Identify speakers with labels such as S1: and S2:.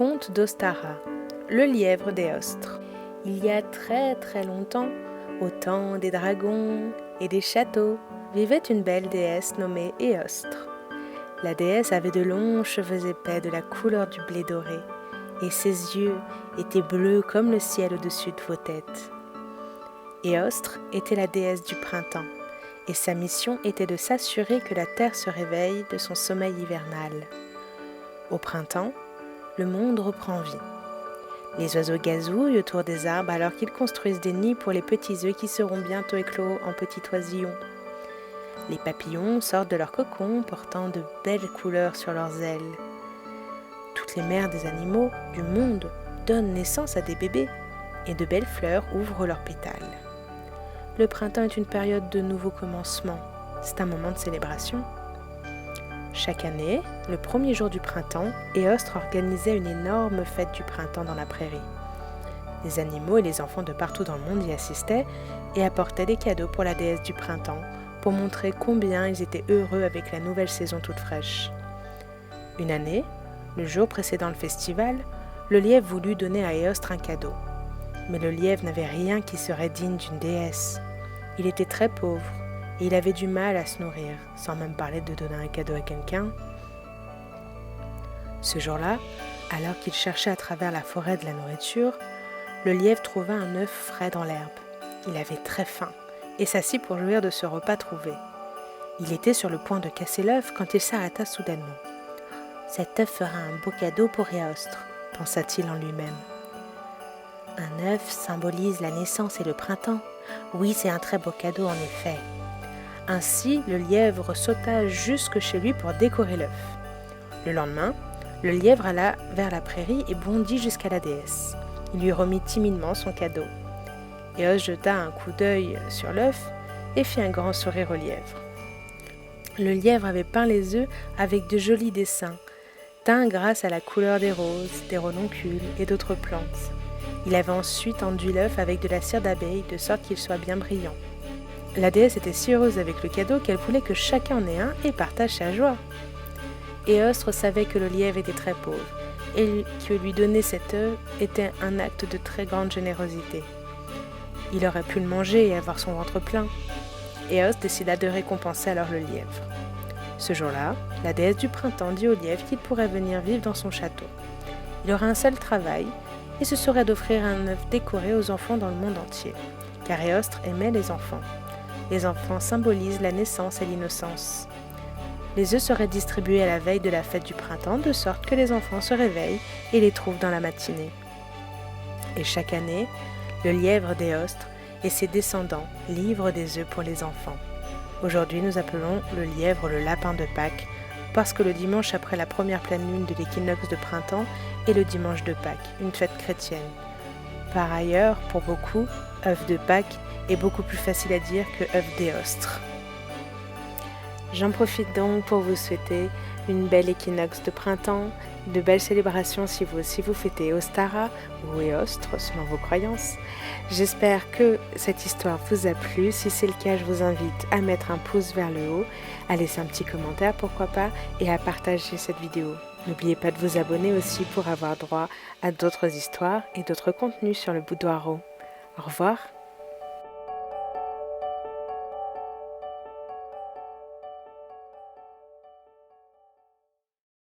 S1: Conte d'Ostara, le lièvre d'Éostre. Il y a très très longtemps, au temps des dragons et des châteaux, vivait une belle déesse nommée Éostre. La déesse avait de longs cheveux épais de la couleur du blé doré, et ses yeux étaient bleus comme le ciel au-dessus de vos têtes. Éostre était la déesse du printemps, et sa mission était de s'assurer que la terre se réveille de son sommeil hivernal. Au printemps, le monde reprend vie. Les oiseaux gazouillent autour des arbres alors qu'ils construisent des nids pour les petits œufs qui seront bientôt éclos en petits oisillons. Les papillons sortent de leurs cocons portant de belles couleurs sur leurs ailes. Toutes les mères des animaux du monde donnent naissance à des bébés et de belles fleurs ouvrent leurs pétales. Le printemps est une période de nouveaux commencements. C'est un moment de célébration. Chaque année, le premier jour du printemps, Éostre organisait une énorme fête du printemps dans la prairie. Les animaux et les enfants de partout dans le monde y assistaient et apportaient des cadeaux pour la déesse du printemps pour montrer combien ils étaient heureux avec la nouvelle saison toute fraîche. Une année, le jour précédant le festival, le lièvre voulut donner à Éostre un cadeau. Mais le lièvre n'avait rien qui serait digne d'une déesse. Il était très pauvre et il avait du mal à se nourrir, sans même parler de donner un cadeau à quelqu'un. Ce jour-là, alors qu'il cherchait à travers la forêt de la nourriture, le lièvre trouva un œuf frais dans l'herbe. Il avait très faim et s'assit pour jouir de ce repas trouvé. Il était sur le point de casser l'œuf quand il s'arrêta soudainement. « Cet œuf fera un beau cadeau pour Éostre », pensa-t-il en lui-même. Un œuf symbolise la naissance et le printemps. Oui, c'est un très beau cadeau en effet. Ainsi, le lièvre sauta jusque chez lui pour décorer l'œuf. Le lendemain, le lièvre alla vers la prairie et bondit jusqu'à la déesse. Il lui remit timidement son cadeau. Éostre jeta un coup d'œil sur l'œuf et fit un grand sourire au lièvre. Le lièvre avait peint les œufs avec de jolis dessins, teints grâce à la couleur des roses, des renoncules et d'autres plantes. Il avait ensuite enduit l'œuf avec de la cire d'abeille de sorte qu'il soit bien brillant. La déesse était si heureuse avec le cadeau qu'elle voulait que chacun en ait un et partage sa joie. Éostre savait que le lièvre était très pauvre et que lui donner cet œuf était un acte de très grande générosité. Il aurait pu le manger et avoir son ventre plein. Éostre décida de récompenser alors le lièvre. Ce jour-là, la déesse du printemps dit au lièvre qu'il pourrait venir vivre dans son château. Il aurait un seul travail et ce serait d'offrir un œuf décoré aux enfants dans le monde entier, car Éostre aimait les enfants. Les enfants symbolisent la naissance et l'innocence. Les œufs seraient distribués à la veille de la fête du printemps, de sorte que les enfants se réveillent et les trouvent dans la matinée. Et chaque année, le lièvre d'Éostre et ses descendants livrent des œufs pour les enfants. Aujourd'hui, nous appelons le lièvre le lapin de Pâques, parce que le dimanche après la première pleine lune de l'équinoxe de printemps est le dimanche de Pâques, une fête chrétienne. Par ailleurs, pour beaucoup, œuf de Pâques est beaucoup plus facile à dire que œuf d'Éostre. J'en profite donc pour vous souhaiter une belle équinoxe de printemps, de belles célébrations si vous aussi vous fêtez Ostara ou Éostre selon vos croyances. J'espère que cette histoire vous a plu. Si c'est le cas, je vous invite à mettre un pouce vers le haut, à laisser un petit commentaire pourquoi pas et à partager cette vidéo. N'oubliez pas de vous abonner aussi pour avoir droit à d'autres histoires et d'autres contenus sur le Boudoir Rose. Au revoir.